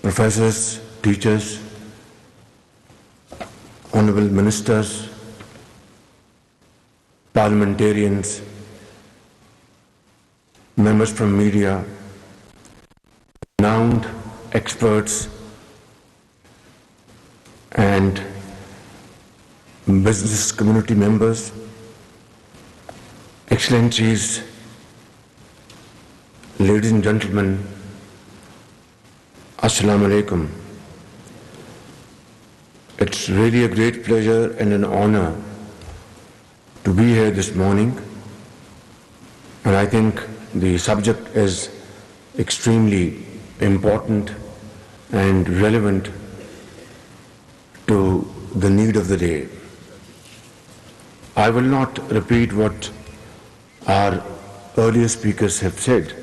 professors, teachers, honorable ministers, parliamentarians, members from media, renowned experts, and business community members, excellencies, ladies and gentlemen, Assalamu alaikum. It's really a great pleasure and an honor to be here this morning, and I think the subject is extremely important and relevant to the need of the day. I will not repeat what our earlier speakers have said,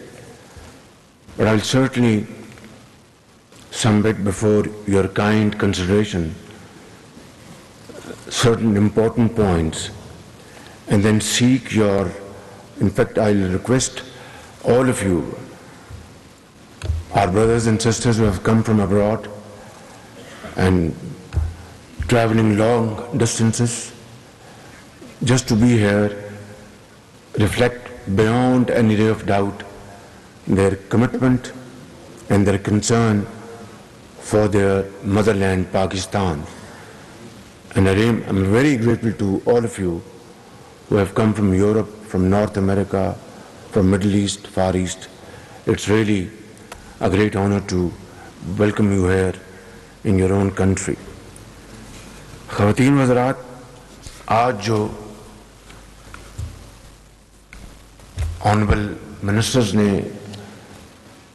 but I'll certainly submit before your kind consideration certain important points and then seek your, in fact, I'll request all of you, our brothers and sisters who have come from abroad and traveling long distances just to be here, reflect beyond any ray of doubt their commitment and their concern for their motherland, Pakistan. And I'm very grateful to all of you who have come from Europe, from North America, from Middle East, Far East. It's really a great honor to welcome you here in your own country. خواتین حضرات، آج جو honourable ministers نے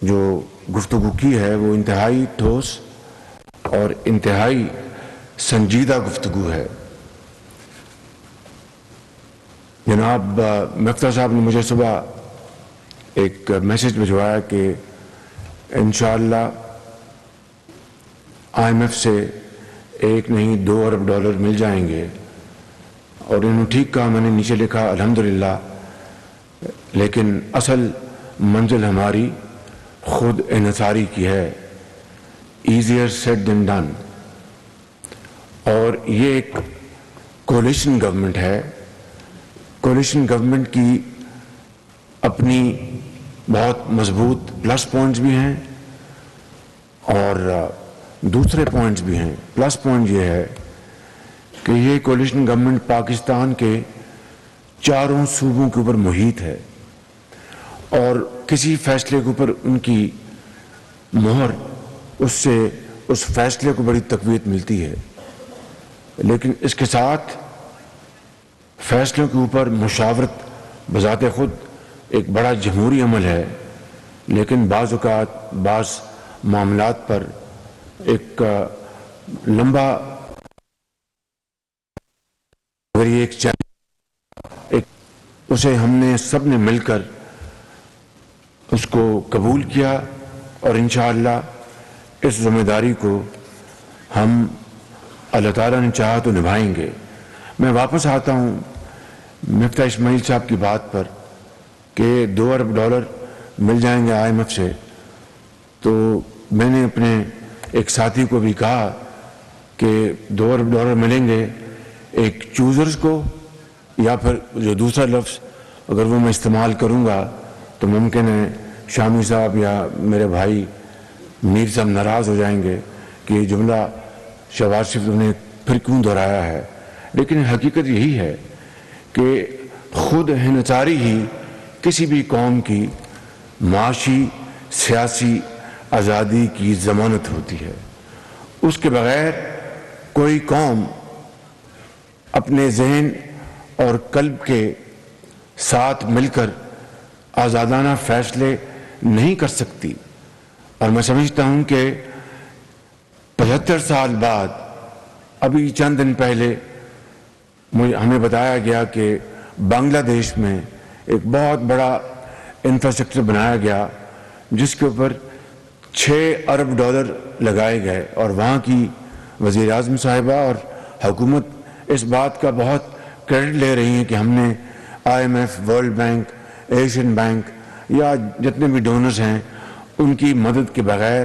جو گفتگو کی ہے وہ انتہائی ٹھوس اور انتہائی سنجیدہ گفتگو ہے. جناب مفتیٰ صاحب نے مجھے صبح ایک میسج بھجوایا کہ انشاءاللہ IMF سے 1 نہیں 2 ارب ڈالر مل جائیں گے، اور انہوں نے ٹھیک کہا. میں نے نیچے لکھا الحمدللہ، لیکن اصل منزل ہماری خود انحصاری کی ہے. Easier sad then done. اور یہ ایک کولیشن گورنمنٹ ہے. کولیشن گورنمنٹ کی اپنی بہت مضبوط پلس پوائنٹس بھی ہیں اور دوسرے پوائنٹس بھی ہیں. پلس پوائنٹ یہ ہے کہ یہ کولیشن گورنمنٹ پاکستان کے چاروں صوبوں کے اوپر محیط ہے اور کسی فیصلے کے اوپر ان کی مہر، اس سے اس فیصلے کو بڑی تقویت ملتی ہے. لیکن اس کے ساتھ فیصلوں کے اوپر مشاورت بذات خود ایک بڑا جمہوری عمل ہے، لیکن بعض اوقات بعض معاملات پر ایک لمبا اسے ہم نے سب نے مل کر اس کو قبول کیا اور انشاءاللہ اس ذمہ داری کو ہم اللہ تعالیٰ نے چاہا تو نبھائیں گے. میں واپس آتا ہوں مفتیٰ اسماعیل صاحب کی بات پر کہ 2 ارب ڈالر مل جائیں گے IMF سے. تو میں نے اپنے ایک ساتھی کو بھی کہا کہ 2 ارب ڈالر ملیں گے ایک چوزرز کو، یا پھر جو دوسرا لفظ اگر وہ میں استعمال کروں گا تو ممکن ہے شامی صاحب یا میرے بھائی میر صاحب ناراض ہو جائیں گے کہ یہ جملہ شہباز شریف نے پھر کیوں دہرایا ہے. لیکن حقیقت یہی ہے کہ خود انحصاری ہی کسی بھی قوم کی معاشی سیاسی آزادی کی ضمانت ہوتی ہے. اس کے بغیر کوئی قوم اپنے ذہن اور قلب کے ساتھ مل کر آزادانہ فیصلے نہیں کر سکتی. اور میں سمجھتا ہوں کہ 75 سال بعد ابھی چند دن پہلے ہمیں بتایا گیا کہ بنگلہ دیش میں ایک بہت بڑا انفراسٹرکچر بنایا گیا جس کے اوپر 6 ارب ڈالر لگائے گئے، اور وہاں کی وزیر اعظم صاحبہ اور حکومت اس بات کا بہت کریڈٹ لے رہی ہیں کہ ہم نے IMF، world bank, Asian bank یا جتنے بھی ڈونرز ہیں ان کی مدد کے بغیر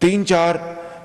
3-4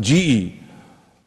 GE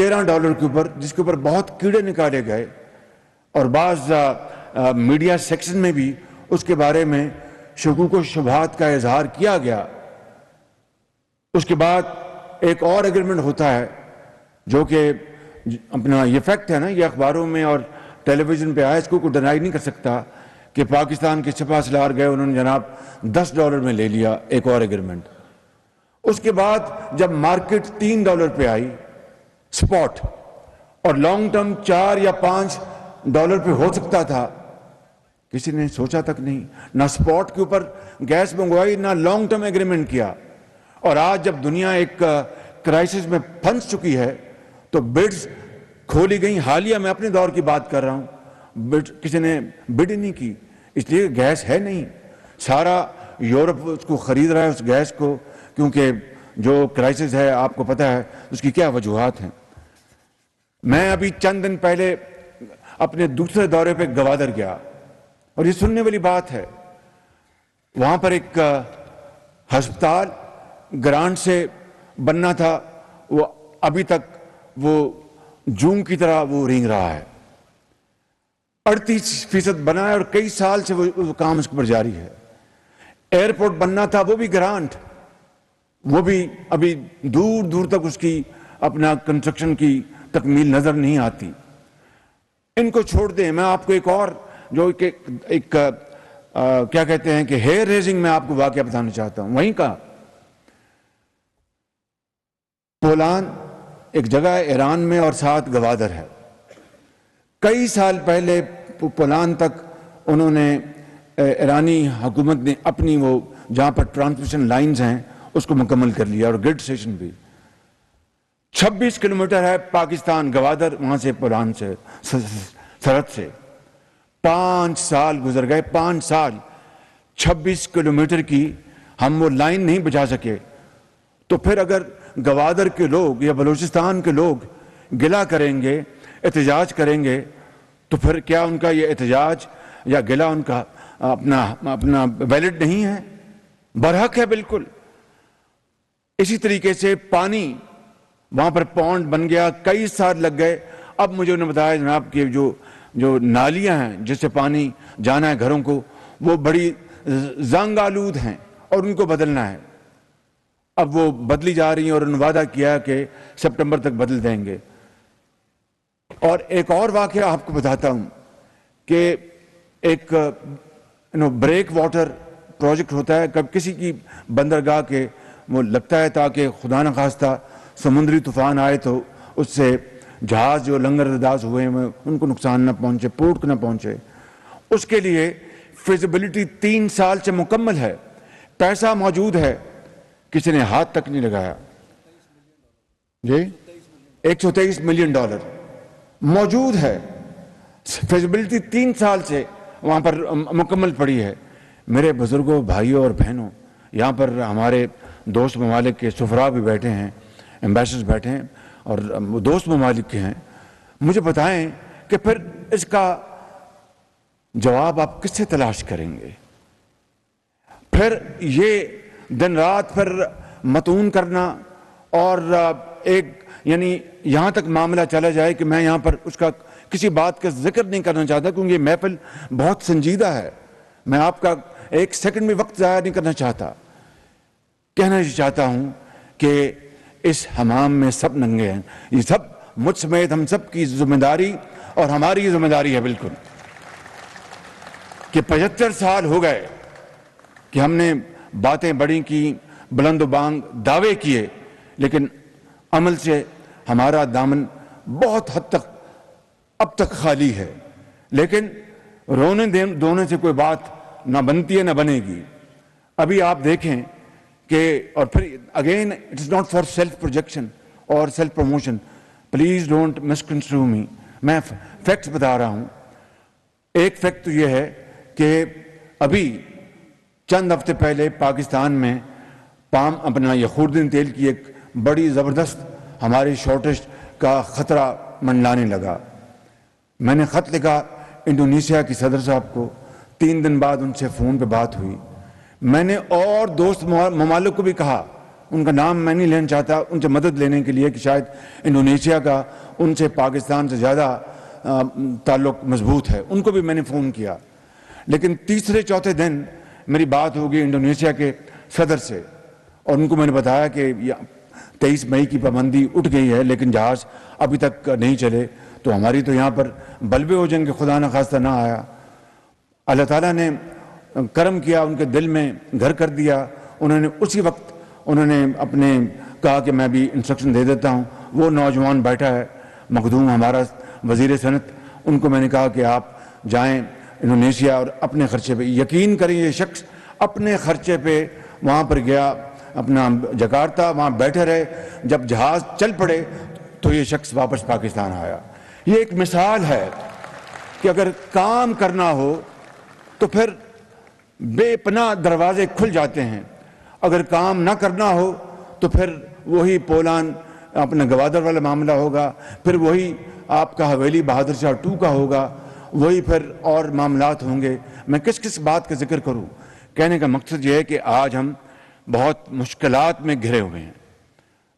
$13 کے اوپر، جس کے اوپر بہت کیڑے نکالے گئے، اور بعض میڈیا سیکشن میں بھی اس کے بارے میں شکوک و شبہات کا اظہار کیا گیا۔ اس کے بعد ایک اور ایگریمنٹ ہوتا ہے جو کہ اپنا یہ فیکٹ ہے نا، یہ اخباروں میں اور ٹیلی ویژن پہ آیا، اس کو کوئی ڈینائی نہیں کر سکتا کہ پاکستان کے سپاہ سالار گئے، انہوں نے جناب $10 میں لے لیا ایک اور ایگریمنٹ۔ اس کے بعد جب مارکیٹ $3 پہ آئی سپاٹ، اور لانگ ٹرم $4 یا $5 پہ ہو سکتا تھا، کسی نے سوچا تک نہیں، نہ سپاٹ کے اوپر گیس منگوائی، نہ لانگ ٹرم ایگریمنٹ کیا۔ اور آج جب دنیا ایک کرائسس میں پھنس چکی ہے تو بڈز کھولی گئی۔ حالیہ میں اپنے دور کی بات کر رہا ہوں، کسی نے بڈ نہیں کی، اس لیے گیس ہے نہیں۔ سارا یورپ اس کو خرید رہا ہے اس گیس کو، کیونکہ جو کرائسس ہے آپ کو پتہ ہے اس کی کیا وجوہات ہیں۔ میں ابھی چند دن پہلے اپنے دوسرے دورے پہ گوادر گیا، اور یہ سننے والی بات ہے، وہاں پر ایک ہسپتال گرانٹ سے بننا تھا، وہ ابھی تک وہ جون کی طرح وہ رینگ رہا ہے۔ 38% بنا ہے اور کئی سال سے وہ کام اس پر جاری ہے۔ ایئرپورٹ بننا تھا، وہ بھی گرانٹ، وہ بھی ابھی دور دور تک اس کی اپنا کنسٹرکشن کی تکمیل نظر نہیں آتی۔ ان کو چھوڑ دیں، میں آپ کو ایک اور جو ایک کیا کہتے ہیں کہ ہیئر ریزنگ میں آپ کو واقعہ بتانا چاہتا ہوں۔ وہیں کا پولان ایک جگہ ہے ایران میں، اور ساتھ گوادر ہے۔ کئی سال پہلے پولان تک انہوں نے ایرانی حکومت نے اپنی وہ جہاں پر ٹرانسمیشن لائنز ہیں اس کو مکمل کر لیا، اور گریڈ اسٹیشن بھی 26 کلومیٹر ہے پاکستان گوادر، وہاں سے پولان سے سرحد سے 5 سال گزر گئے، 5 سال 26 کلومیٹر کی ہم وہ لائن نہیں بچا سکے۔ تو پھر اگر گوادر کے لوگ یا بلوچستان کے لوگ گلہ کریں گے، احتجاج کریں گے، تو پھر کیا ان کا یہ احتجاج یا گلہ ان کا اپنا ویلڈ نہیں ہے؟ برحق ہے بالکل۔ اسی طریقے سے پانی وہاں پر پونڈ بن گیا، کئی سال لگ گئے۔ اب مجھے انہوں نے بتایا جناب کہ جو نالیاں ہیں جس سے پانی جانا ہے گھروں کو، وہ بڑی زنگ آلود ہیں اور ان کو بدلنا ہے۔ اب وہ بدلی جا رہی ہیں، اور انہوں نے وعدہ کیا کہ سپٹمبر تک بدل دیں گے۔ اور ایک اور واقعہ آپ کو بتاتا ہوں کہ ایک بریک واٹر پروجیکٹ ہوتا ہے، کب کسی کی بندرگاہ کے وہ لگتا ہے تاکہ خدا نخواستہ سمندری طوفان آئے تو اس سے جہاز جو لنگر انداز ہوئے ہیں ان کو نقصان نہ پہنچے، پورٹ کو نہ پہنچے۔ اس کے لیے فیزیبلٹی 3 سال سے مکمل ہے، پیسہ موجود ہے، کسی نے ہاتھ تک نہیں لگایا۔ جی $123 ملین موجود ہے، فیزیبلٹی 3 سال سے وہاں پر مکمل پڑی ہے۔ میرے بزرگوں، بھائیوں اور بہنوں، یہاں پر ہمارے دوست ممالک کے سفراء بھی بیٹھے ہیں، ایمبیسڈرز بیٹھے ہیں، اور وہ دوست ممالک کے ہیں۔ مجھے بتائیں کہ پھر اس کا جواب آپ کس سے تلاش کریں گے؟ پھر یہ دن رات پھر متون کرنا، اور ایک یعنی یہاں تک معاملہ چلا جائے کہ میں یہاں پر اس کا کسی بات کا ذکر نہیں کرنا چاہتا، کیونکہ یہ محفل بہت سنجیدہ ہے، میں آپ کا ایک سیکنڈ بھی وقت ضائع نہیں کرنا چاہتا۔ کہنا چاہتا ہوں کہ اس حمام میں سب ننگے ہیں، یہ سب مجھ سمیت ہم سب کی ذمہ داری اور ہماری ذمہ داری ہے بالکل، کہ 75 سال ہو گئے کہ ہم نے باتیں بڑی کی، بلند و بانگ دعوے کیے، لیکن عمل سے ہمارا دامن بہت حد تک اب تک خالی ہے۔ لیکن رونے دھونے سے کوئی بات نہ بنتی ہے نہ بنے گی۔ ابھی آپ دیکھیں کہ اور پھر again it is not for self projection اور سیلف پروموشن، پلیز ڈونٹ مسکنسٹرو می، میں فیکٹس بتا رہا ہوں۔ ایک فیکٹ تو یہ ہے کہ ابھی چند ہفتے پہلے پاکستان میں پام اپنا یہ خوردن تیل کی ایک بڑی زبردست ہماری شارٹیج کا خطرہ منڈلانے لگا۔ میں نے خط لکھا انڈونیشیا کی صدر صاحب کو، 3 دن بعد ان سے فون پہ بات ہوئی۔ میں نے اور دوست ممالک کو بھی کہا ان کا نام میں نہیں لینا چاہتا، ان سے مدد لینے کے لیے کہ شاید انڈونیشیا کا ان سے پاکستان سے زیادہ تعلق مضبوط ہے، ان کو بھی میں نے فون کیا. لیکن تیسرے چوتھے دن میری بات ہوگی انڈونیشیا کے صدر سے، اور ان کو میں نے بتایا کہ 23 مئی کی پابندی اٹھ گئی ہے لیکن جہاز ابھی تک نہیں چلے، تو ہماری تو یہاں پر بلبے ہو جائیں گے، خدا نہ خواستہ نہ آیا. اللہ تعالیٰ نے کرم کیا، ان کے دل میں گھر کر دیا. انہوں نے اسی وقت اپنے کہا کہ میں بھی انسٹرکشن دے دیتا ہوں. وہ نوجوان بیٹھا ہے مخدوم ہمارا وزیر صنعت، ان کو میں نے کہا کہ آپ جائیں انڈونیشیا اور اپنے خرچے پہ. یقین کریں یہ شخص اپنے خرچے پہ وہاں پر گیا، اپنا جکارتا وہاں بیٹھے رہے. جب جہاز چل پڑے تو یہ شخص واپس پاکستان آیا. یہ ایک مثال ہے کہ اگر کام کرنا ہو تو پھر بے پناہ دروازے کھل جاتے ہیں. اگر کام نہ کرنا ہو تو پھر وہی پولان اپنا گوادر والا معاملہ ہوگا، پھر وہی آپ کا حویلی بہادر شاہ 2 کا ہوگا، وہی پھر اور معاملات ہوں گے. میں کس بات کا ذکر کروں؟ کہنے کا مقصد یہ ہے کہ آج ہم بہت مشکلات میں گھرے ہوئے ہیں،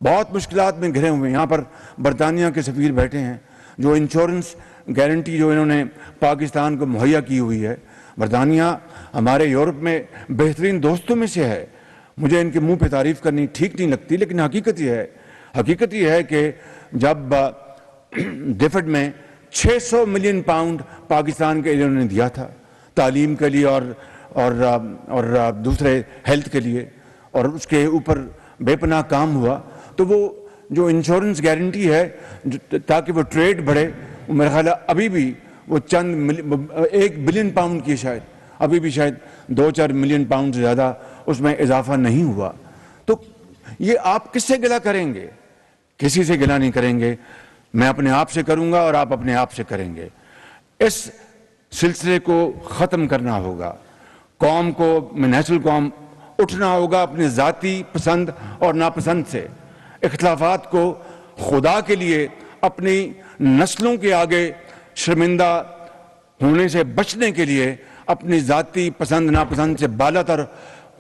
بہت مشکلات میں گھرے ہوئے ہیں. یہاں پر برطانیہ کے سفیر بیٹھے ہیں جو انشورنس گارنٹی جو انہوں نے پاکستان کو مہیا کی ہوئی ہے. برطانیہ ہمارے یورپ میں بہترین دوستوں میں سے ہے. مجھے ان کے منہ پہ تعریف کرنی ٹھیک نہیں لگتی، لیکن حقیقت یہ ہے کہ جب ڈیفڈ میں 600 ملین پاؤنڈ پاکستان کے لیے انہوں نے دیا تھا تعلیم کے لیے اور دوسرے ہیلتھ کے لیے، اور اس کے اوپر بے پناہ کام ہوا، تو وہ جو انشورنس گارنٹی ہے تاکہ وہ ٹریڈ بڑھے، میرا خیال ہے ابھی بھی وہ 1 بلین پاؤنڈ کی شاید، ابھی بھی شاید 2-4 ملین پاؤنڈ سے زیادہ اس میں اضافہ نہیں ہوا. تو یہ آپ کس سے گلہ کریں گے؟ کسی سے گلہ نہیں کریں گے. میں اپنے آپ سے کروں گا اور آپ اپنے آپ سے کریں گے. اس سلسلے کو ختم کرنا ہوگا. قوم کو، نیشنل قوم اٹھنا ہوگا اپنے ذاتی پسند اور ناپسند سے. اختلافات کو خدا کے لیے اپنی نسلوں کے آگے شرمندہ ہونے سے بچنے کے لیے اپنی ذاتی پسند ناپسند سے بالا تر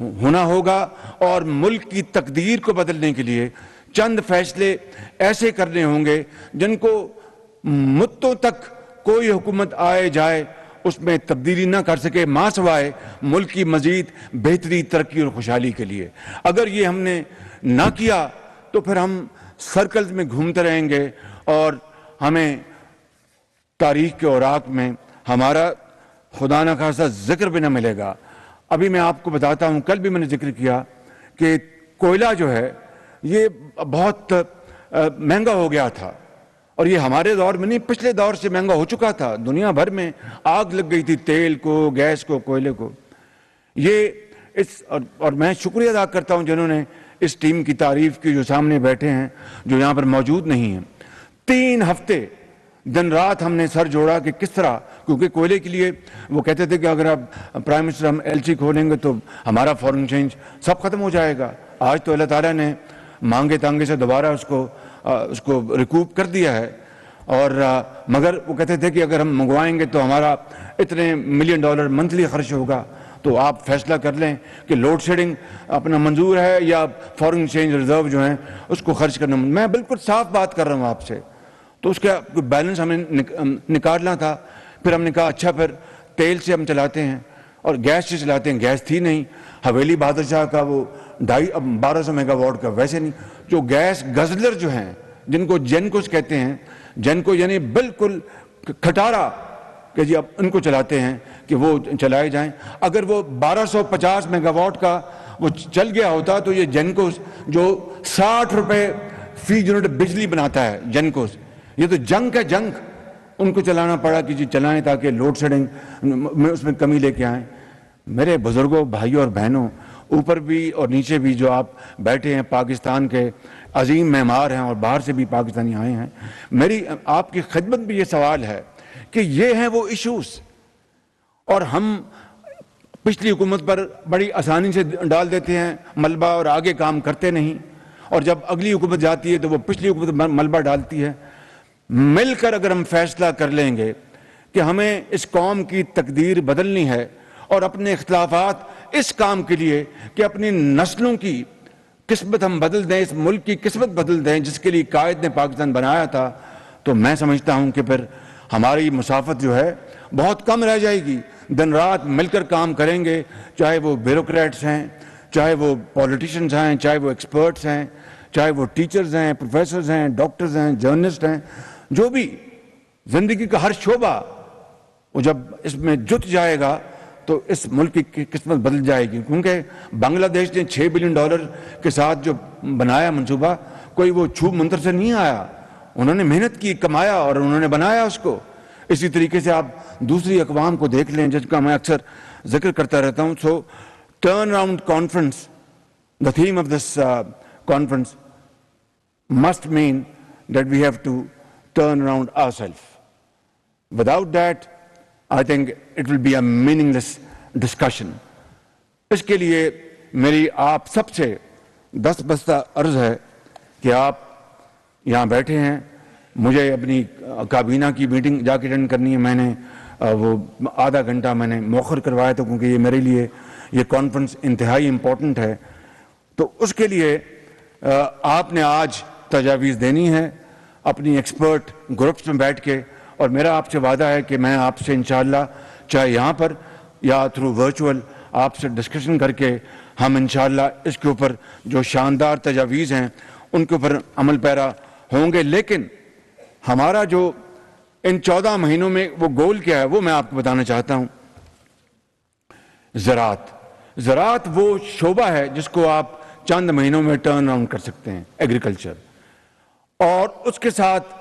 ہونا ہوگا، اور ملک کی تقدیر کو بدلنے کے لیے چند فیصلے ایسے کرنے ہوں گے جن کو مدتوں تک کوئی حکومت آئے جائے اس میں تبدیلی نہ کر سکے، ماں سوائے ملک کی مزید بہتری، ترقی اور خوشحالی کے لیے. اگر یہ ہم نے نہ کیا تو پھر ہم سرکلز میں گھومتے رہیں گے اور ہمیں تاریخ کے اوراق میں ہمارا خدا نہ خواستہ ذکر بھی نہ ملے گا. ابھی میں آپ کو بتاتا ہوں، کل بھی میں نے ذکر کیا کہ کوئلہ جو ہے یہ بہت مہنگا ہو گیا تھا، اور یہ ہمارے دور میں نہیں، پچھلے دور سے مہنگا ہو چکا تھا. دنیا بھر میں آگ لگ گئی تھی تیل کو، گیس کو، کوئلے کو. اور میں شکریہ ادا کرتا ہوں جنہوں نے اس ٹیم کی تعریف کی جو سامنے بیٹھے ہیں، جو یہاں پر موجود نہیں ہیں. 3 ہفتے دن رات ہم نے سر جوڑا کہ کس طرح، کیونکہ کوئلے کے لیے وہ کہتے تھے کہ اگر آپ پرائم منسٹر ہم LC کھولیں گے تو ہمارا فورن چینج سب ختم ہو جائے گا. آج تو اللہ تعالیٰ نے مانگے تانگے سے دوبارہ اس کو ریکوپ کر دیا ہے. اور مگر وہ کہتے تھے کہ اگر ہم منگوائیں گے تو ہمارا اتنے $1 ملین منتھلی خرچ ہوگا. تو آپ فیصلہ کر لیں کہ لوڈ شیڈنگ اپنا منظور ہے یا فورن چینج ریزرو جو ہیں اس کو خرچ کرنا. میں بالکل صاف بات کر رہا ہوں آپ سے. تو اس کا بیلنس ہمیں نکالنا تھا. پھر ہم نے کہا اچھا پھر تیل سے ہم چلاتے ہیں اور گیس سے چلاتے ہیں. گیس تھی نہیں. حویلی بہادر شاہ کا وہ 1200 میگا واٹ کا، ویسے نہیں. جو گیس گزلر جو ہیں جن کو جینکوز کہتے ہیں، جینکو یعنی بالکل کھٹارا کہ جی اب ان کو چلاتے ہیں کہ وہ چلائے جائیں. اگر وہ 1250 میگا واٹ کا وہ چل گیا ہوتا تو یہ جینکوز جو 60 روپے فی یونٹ بجلی بناتا ہے، جینکوز، یہ تو جنگ ہے، جنگ. ان کو چلانا پڑا کہ جی چلائیں تاکہ لوڈ شیڈنگ میں اس میں کمی لے کے آئیں. میرے بزرگوں، بھائیوں اور بہنوں، اوپر بھی اور نیچے بھی جو آپ بیٹھے ہیں، پاکستان کے عظیم معمار ہیں اور باہر سے بھی پاکستانی آئے ہیں، میری آپ کی خدمت بھی یہ سوال ہے کہ یہ ہیں وہ ایشوز، اور ہم پچھلی حکومت پر بڑی آسانی سے ڈال دیتے ہیں ملبہ اور آگے کام کرتے نہیں. اور جب اگلی حکومت جاتی ہے تو وہ پچھلی حکومت ملبہ ڈالتی ہے. مل کر اگر ہم فیصلہ کر لیں گے کہ ہمیں اس قوم کی تقدیر بدلنی ہے اور اپنے اختلافات اس کام کے لیے کہ اپنی نسلوں کی قسمت ہم بدل دیں, اس ملک کی قسمت بدل دیں جس کے لیے قائد نے پاکستان بنایا تھا, تو میں سمجھتا ہوں کہ پھر ہماری مسافت جو ہے بہت کم رہ جائے گی. دن رات مل کر کام کریں گے, چاہے وہ بیوروکریٹس ہیں, چاہے وہ پولیٹیشنز ہیں, چاہے وہ ایکسپرٹس ہیں, چاہے وہ ٹیچرز ہیں, پروفیسرز ہیں, ڈاکٹرز ہیں, جرنلسٹ ہیں, جو بھی زندگی کا ہر شعبہ وہ جب اس میں جت جائے گا تو اس ملک کی قسمت بدل جائے گی. کیونکہ بنگلہ دیش نے $6 بلین کے ساتھ جو بنایا منصوبہ, کوئی وہ چھوپ منتر سے نہیں آیا, انہوں نے محنت کی, کمایا اور انہوں نے بنایا اس کو. اسی طریقے سے آپ دوسری اقوام کو دیکھ لیں جس کا میں اکثر ذکر کرتا رہتا ہوں. So turn around conference, the theme of this conference must mean that we have to turn around ourselves. Without that, I think it will be a meaningless discussion. اس کے لیے میری آپ سب سے دست بستہ عرض ہے کہ آپ یہاں بیٹھے ہیں, مجھے اپنی کابینہ کی میٹنگ جا کے اٹینڈ کرنی ہے. میں نے وہ آدھا گھنٹہ میں نے مؤخر کروایا تھا کیونکہ یہ میرے لیے یہ کانفرنس انتہائی امپورٹنٹ ہے. تو اس کے لیے آپ نے آج تجاویز دینی ہے اپنی ایکسپرٹ گروپس میں بیٹھ کے, اور میرا آپ سے وعدہ ہے کہ میں آپ سے انشاءاللہ چاہے یہاں پر یا تھرو ورچوئل آپ سے ڈسکشن کر کے ہم انشاءاللہ اس کے اوپر جو شاندار تجاویز ہیں ان کے اوپر عمل پیرا ہوں گے. لیکن ہمارا جو ان 14 مہینوں میں وہ گول کیا ہے وہ میں آپ کو بتانا چاہتا ہوں. زراعت وہ شعبہ ہے جس کو آپ چند مہینوں میں ٹرن اراؤنڈ کر سکتے ہیں, ایگریکلچر, اور اس کے ساتھ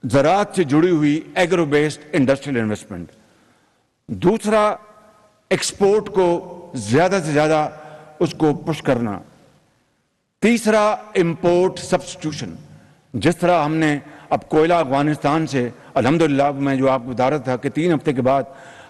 زراعت سے جڑی ہوئی ایگرو بیسڈ انڈسٹریل انویسٹمنٹ. دوسرا, ایکسپورٹ کو زیادہ سے زیادہ اس کو پش کرنا. تیسرا, امپورٹ سبسٹیوشن. جس طرح ہم نے اب کوئلہ افغانستان سے الحمدللہ, میں جو آپ کو بتا رہا تھا کہ 3 ہفتے کے بعد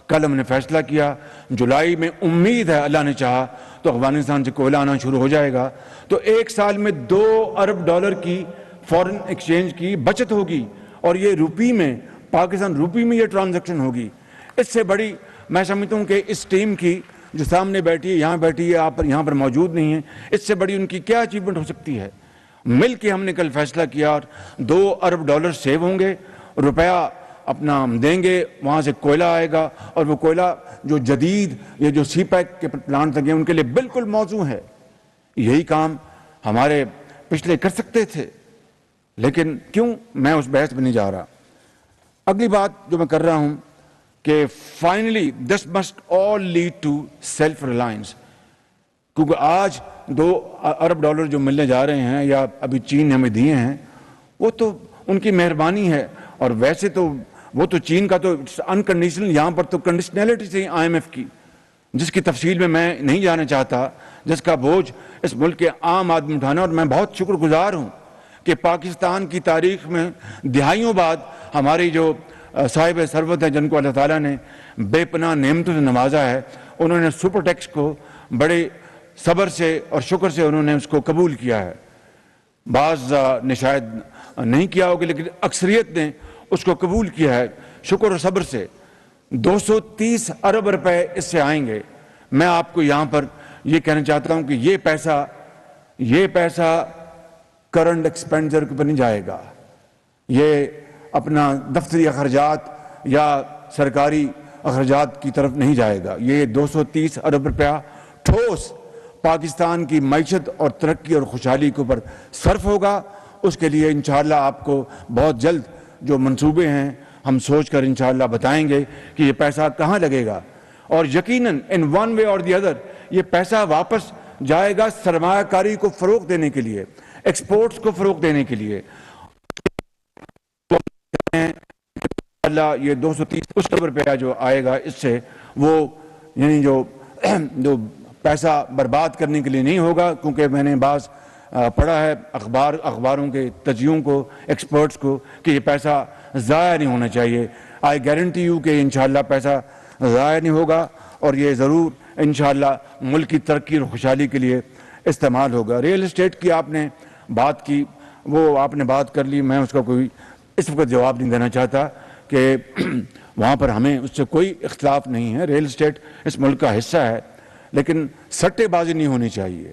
کل ہم نے فیصلہ کیا, جولائی میں امید ہے اللہ نے چاہا تو افغانستان سے کوئلہ آنا شروع ہو جائے گا. تو 1 سال میں $2 ارب کی فورن ایکسچینج کی بچت ہوگی, اور یہ روپی میں, پاکستان روپی میں یہ ٹرانزیکشن ہوگی. اس سے بڑی میں سمجھتا ہوں کہ اس ٹیم کی جو سامنے بیٹھی ہے, یہاں بیٹھی ہے, آپ یہاں پر موجود نہیں ہیں, اس سے بڑی ان کی کیا اچیومنٹ ہو سکتی ہے. مل کے ہم نے کل فیصلہ کیا اور $2 ارب سیو ہوں گے, روپیہ اپنا ہم دیں گے, وہاں سے کوئلہ آئے گا, اور وہ کوئلہ جو جدید یہ جو سی پیک کے پلانٹ لگے ہیں ان کے لیے بالکل موزوں ہے. یہی کام ہمارے پچھلے کر سکتے تھے, لیکن کیوں, میں اس بحث میں نہیں جا رہا. اگلی بات جو میں کر رہا ہوں کہ finally this must all lead to self reliance. کیونکہ آج $2 ارب جو ملنے جا رہے ہیں یا ابھی چین نے ہمیں دیے ہیں, وہ تو ان کی مہربانی ہے, اور ویسے تو وہ تو چین کا تو انکنڈیشنل, یہاں پر تو کنڈیشنلٹی سے IMF کی, جس کی تفصیل میں نہیں جانا چاہتا, جس کا بوجھ اس ملک کے عام آدمی اٹھانا. اور میں بہت شکر گزار ہوں کہ پاکستان کی تاریخ میں دہائیوں بعد ہماری جو صاحب ثروت ہیں جن کو اللہ تعالیٰ نے بے پناہ نعمتوں سے نوازا ہے, انہوں نے سپر ٹیکس کو بڑے صبر سے اور شکر سے انہوں نے اس کو قبول کیا ہے. بعض نے شاید نہیں کیا ہوگا, لیکن اکثریت نے اس کو قبول کیا ہے شکر اور صبر سے. 230 ارب روپے اس سے آئیں گے. میں آپ کو یہاں پر یہ کہنا چاہتا ہوں کہ یہ پیسہ کرنٹ ایکسپینڈیچر کے اوپر نہیں جائے گا, یہ اپنا دفتری اخراجات یا سرکاری اخراجات کی طرف نہیں جائے گا. یہ 230 ارب روپیہ ٹھوس پاکستان کی معیشت اور ترقی اور خوشحالی کے اوپر صرف ہوگا. اس کے لیے انشاءاللہ آپ کو بہت جلد جو منصوبے ہیں ہم سوچ کر انشاءاللہ بتائیں گے کہ یہ پیسہ کہاں لگے گا, اور یقیناً ان ون وے اور دی ادر یہ پیسہ واپس جائے گا سرمایہ کاری کو فروغ دینے کے لیے, ایکسپورٹس کو فروغ دینے کے لیے. یہ 230 روپیہ جو آئے گا اس سے وہ یعنی جو پیسہ برباد کرنے کے لیے نہیں ہوگا, کیونکہ میں نے بعض پڑھا ہے اخباروں کے تجزیوں کو, ایکسپرٹس کو, کہ یہ پیسہ ضائع نہیں ہونا چاہیے. آئی گارنٹی یو کہ انشاءاللہ پیسہ ضائع نہیں ہوگا, اور یہ ضرور انشاءاللہ ملک کی ترقی اور خوشحالی کے لیے استعمال ہوگا. ریئل اسٹیٹ کی آپ نے بات کی, وہ آپ نے بات کر لی, میں اس کا کوئی اس وقت جواب نہیں دینا چاہتا کہ وہاں پر ہمیں اس سے کوئی اختلاف نہیں ہے. ریئل اسٹیٹ اس ملک کا حصہ ہے, لیکن سٹے بازی نہیں ہونی چاہیے.